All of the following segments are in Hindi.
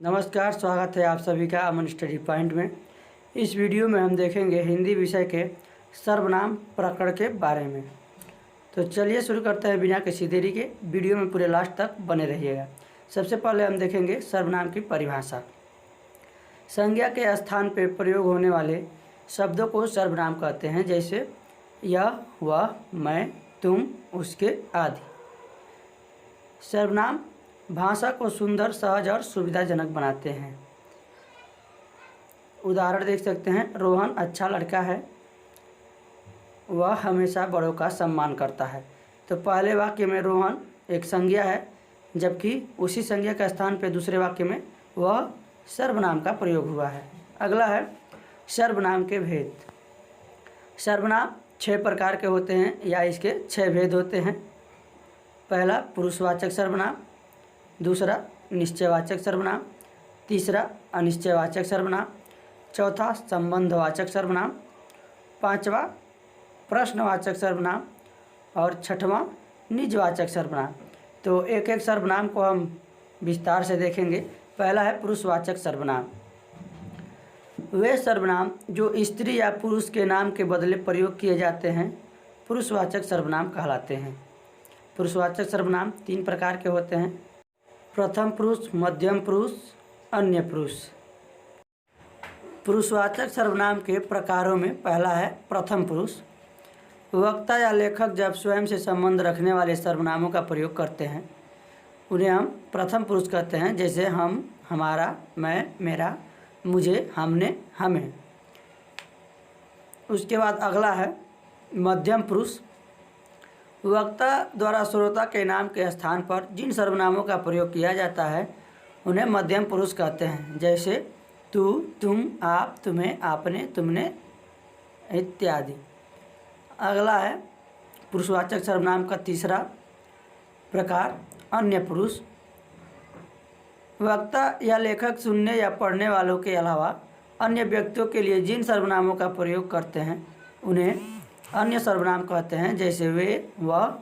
नमस्कार, स्वागत है आप सभी का अमन स्टडी पॉइंट में। इस वीडियो में हम देखेंगे हिंदी विषय के सर्वनाम प्रकरण के बारे में। तो चलिए शुरू करते हैं बिना किसी देरी के। वीडियो में पूरे लास्ट तक बने रहिएगा। सबसे पहले हम देखेंगे सर्वनाम की परिभाषा। संज्ञा के स्थान पर प्रयोग होने वाले शब्दों को सर्वनाम कहते हैं, जैसे यह, वह, मैं, तुम, उसके आदि। सर्वनाम भाषा को सुंदर, सहज और सुविधाजनक बनाते हैं। उदाहरण देख सकते हैं। रोहन अच्छा लड़का है, वह हमेशा बड़ों का सम्मान करता है। तो पहले वाक्य में रोहन एक संज्ञा है, जबकि उसी संज्ञा का स्थान पर दूसरे वाक्य में वह सर्वनाम का प्रयोग हुआ है। अगला है सर्वनाम के भेद। सर्वनाम 6 प्रकार के होते हैं या इसके 6 भेद होते हैं। पहला पुरुषवाचक सर्वनाम, दूसरा निश्चयवाचक सर्वनाम, तीसरा अनिश्चयवाचक सर्वनाम, चौथा संबंधवाचक सर्वनाम, पांचवा प्रश्नवाचक सर्वनाम और छठवां निजवाचक सर्वनाम। तो एक एक सर्वनाम को हम विस्तार से देखेंगे। पहला है पुरुषवाचक सर्वनाम। वे सर्वनाम जो स्त्री या पुरुष के नाम के बदले प्रयोग किए जाते हैं पुरुषवाचक सर्वनाम कहलाते हैं। पुरुषवाचक सर्वनाम 3 प्रकार के होते हैं। प्रथम पुरुष, मध्यम पुरुष, अन्य पुरुष। पुरुषवाचक सर्वनाम के प्रकारों में पहला है प्रथम पुरुष। वक्ता या लेखक जब स्वयं से संबंध रखने वाले सर्वनामों का प्रयोग करते हैं उन्हें हम प्रथम पुरुष कहते हैं, जैसे हम, हमारा, मैं, मेरा, मुझे, हमने, हमें। उसके बाद अगला है मध्यम पुरुष। वक्ता द्वारा श्रोता के नाम के स्थान पर जिन सर्वनामों का प्रयोग किया जाता है उन्हें मध्यम पुरुष कहते हैं, जैसे तू, तुम, आप, तुम्हें, आपने, तुमने इत्यादि। अगला है पुरुषवाचक सर्वनाम का तीसरा प्रकार अन्य पुरुष। वक्ता या लेखक सुनने या पढ़ने वालों के अलावा अन्य व्यक्तियों के लिए जिन सर्वनामों का प्रयोग करते हैं उन्हें अन्य सर्वनाम कहते हैं, जैसे वे, वह,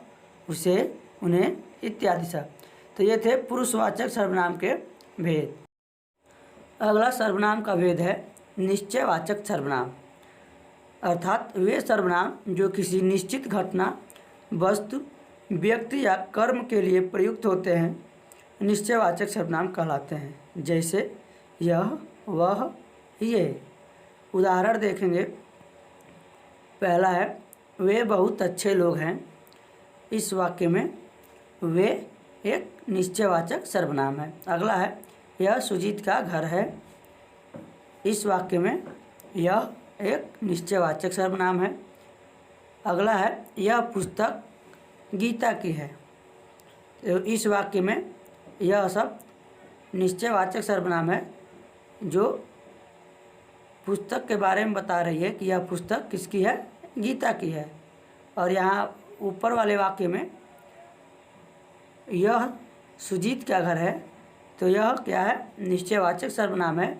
उसे, उन्हें इत्यादि सब। तो ये थे पुरुषवाचक सर्वनाम के भेद। अगला सर्वनाम का भेद है निश्चयवाचक सर्वनाम, अर्थात वे सर्वनाम जो किसी निश्चित घटना, वस्तु, व्यक्ति या कर्म के लिए प्रयुक्त होते हैं निश्चयवाचक सर्वनाम कहलाते हैं, जैसे यह, वह, ये। उदाहरण देखेंगे। पहला है वे बहुत अच्छे लोग हैं। इस वाक्य में वे एक निश्चयवाचक सर्वनाम है। अगला है यह सुजीत का घर है। इस वाक्य में यह एक निश्चयवाचक सर्वनाम है। अगला है यह पुस्तक गीता की है। तो इस वाक्य में यह सब निश्चयवाचक सर्वनाम है जो पुस्तक के बारे में बता रही है कि यह पुस्तक किसकी है, गीता की है। और यहाँ ऊपर वाले वाक्य में यह सुजीत का घर है, तो यह क्या है, निश्चयवाचक सर्वनाम है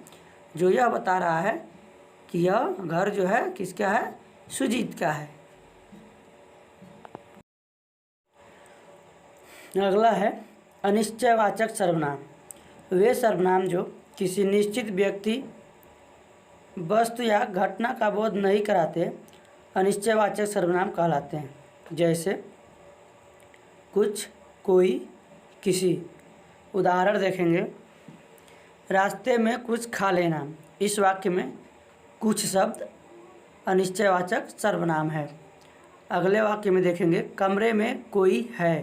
जो यह बता रहा है कि यह घर जो है किसका है, सुजीत का है। अगला है अनिश्चयवाचक सर्वनाम। वे सर्वनाम जो किसी निश्चित व्यक्ति, वस्तु या घटना का बोध नहीं कराते अनिश्चयवाचक सर्वनाम कहलाते हैं, जैसे कुछ, कोई, किसी। उदाहरण देखेंगे। रास्ते में कुछ खा लेना। इस वाक्य में कुछ शब्द अनिश्चयवाचक सर्वनाम है। अगले वाक्य में देखेंगे कमरे में कोई है,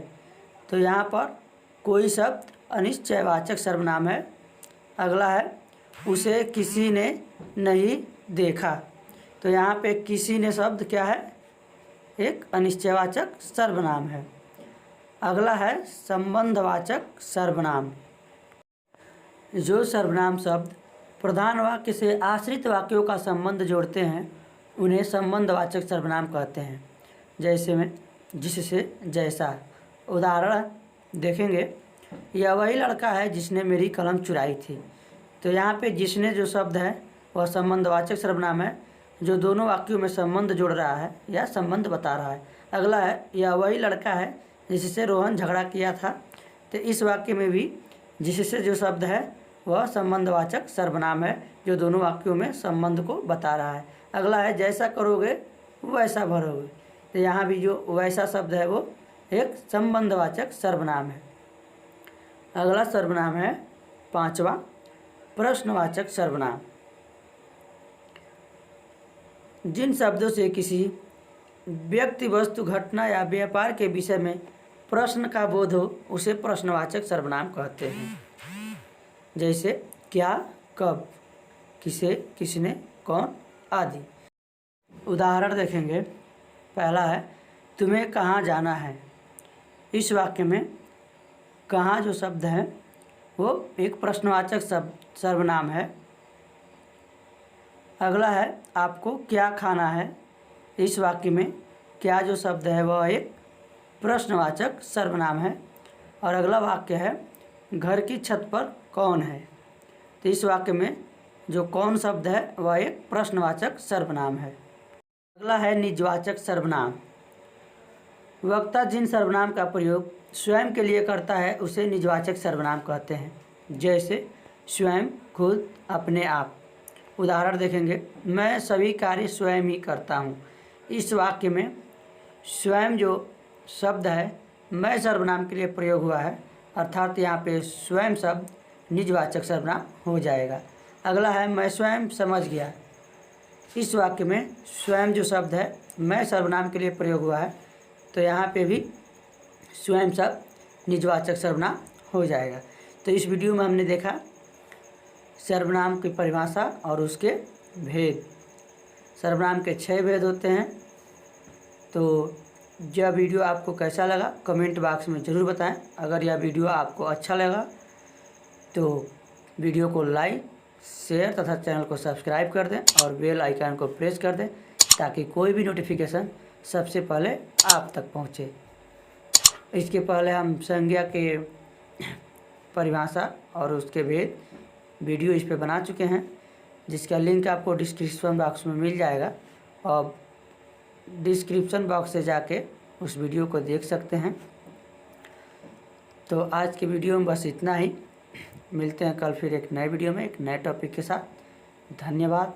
तो यहाँ पर कोई शब्द अनिश्चयवाचक सर्वनाम है। अगला है उसे किसी ने नहीं देखा, तो यहाँ पे किसी ने शब्द क्या है, एक अनिश्चयवाचक सर्वनाम है। अगला है संबंधवाचक सर्वनाम। जो सर्वनाम शब्द प्रधान वाक्य से आश्रित वाक्यों का संबंध जोड़ते हैं उन्हें संबंधवाचक सर्वनाम कहते हैं, जैसे में जिससे, जैसा। उदाहरण देखेंगे। यह वही लड़का है जिसने मेरी कलम चुराई थी। तो यहाँ पे जिसने जो शब्द है वह संबंधवाचक सर्वनाम है जो दोनों वाक्यों में संबंध जोड़ रहा है या संबंध बता रहा है। अगला है यह वही लड़का है जिससे रोहन झगड़ा किया था। तो इस वाक्य में भी जिससे जो शब्द है वह संबंधवाचक सर्वनाम है जो दोनों वाक्यों में संबंध को बता रहा है। अगला है जैसा करोगे वैसा भरोगे। तो यहाँ भी जो वैसा शब्द है वो एक संबंधवाचक सर्वनाम है। अगला सर्वनाम है 5वां प्रश्नवाचक सर्वनाम। जिन शब्दों से किसी व्यक्ति, वस्तु, घटना या व्यापार के विषय में प्रश्न का बोध हो उसे प्रश्नवाचक सर्वनाम कहते हैं। जैसे क्या, कब, किसे, किसने, कौन आदि। उदाहरण देखेंगे। पहला है तुम्हें कहाँ जाना है। इस वाक्य में कहाँ जो शब्द है वो एक प्रश्नवाचक सर्वनाम है। अगला है आपको क्या खाना है। इस वाक्य में क्या जो शब्द है वह एक प्रश्नवाचक सर्वनाम है। और अगला वाक्य है घर की छत पर कौन है। तो इस वाक्य में जो कौन शब्द है वह एक प्रश्नवाचक सर्वनाम है। अगला है निजवाचक सर्वनाम। वक्ता जिन सर्वनाम का प्रयोग स्वयं के लिए करता है उसे निजवाचक सर्वनाम कहते हैं। जैसे स्वयं, खुद, अपने आप। उदाहरण देखेंगे। मैं सभी कार्य स्वयं ही करता हूँ। इस वाक्य में स्वयं जो शब्द है मैं सर्वनाम के लिए प्रयोग हुआ है, अर्थात यहाँ पे स्वयं शब्द निजवाचक सर्वनाम हो जाएगा। अगला है मैं स्वयं समझ गया। इस वाक्य में स्वयं जो शब्द है मैं सर्वनाम के लिए प्रयोग हुआ है, तो यहाँ पे भी स्वयं शब्द निजवाचक सर्वनाम हो जाएगा। तो इस वीडियो में हमने देखा सर्वनाम की परिभाषा और उसके भेद। सर्वनाम के 6 भेद होते हैं। तो यह वीडियो आपको कैसा लगा कमेंट बॉक्स में ज़रूर बताएं। अगर यह वीडियो आपको अच्छा लगा तो वीडियो को लाइक, शेयर तथा चैनल को सब्सक्राइब कर दें और बेल आइकन को प्रेस कर दें ताकि कोई भी नोटिफिकेशन सबसे पहले आप तक पहुंचे। इसके पहले हम संज्ञा के परिभाषा और उसके भेद वीडियो इस पे बना चुके हैं, जिसका लिंक आपको डिस्क्रिप्शन बॉक्स में मिल जाएगा। और डिस्क्रिप्शन बॉक्स से जाके उस वीडियो को देख सकते हैं। तो आज की वीडियो में बस इतना ही। मिलते हैं कल फिर एक नए वीडियो में एक नए टॉपिक के साथ। धन्यवाद।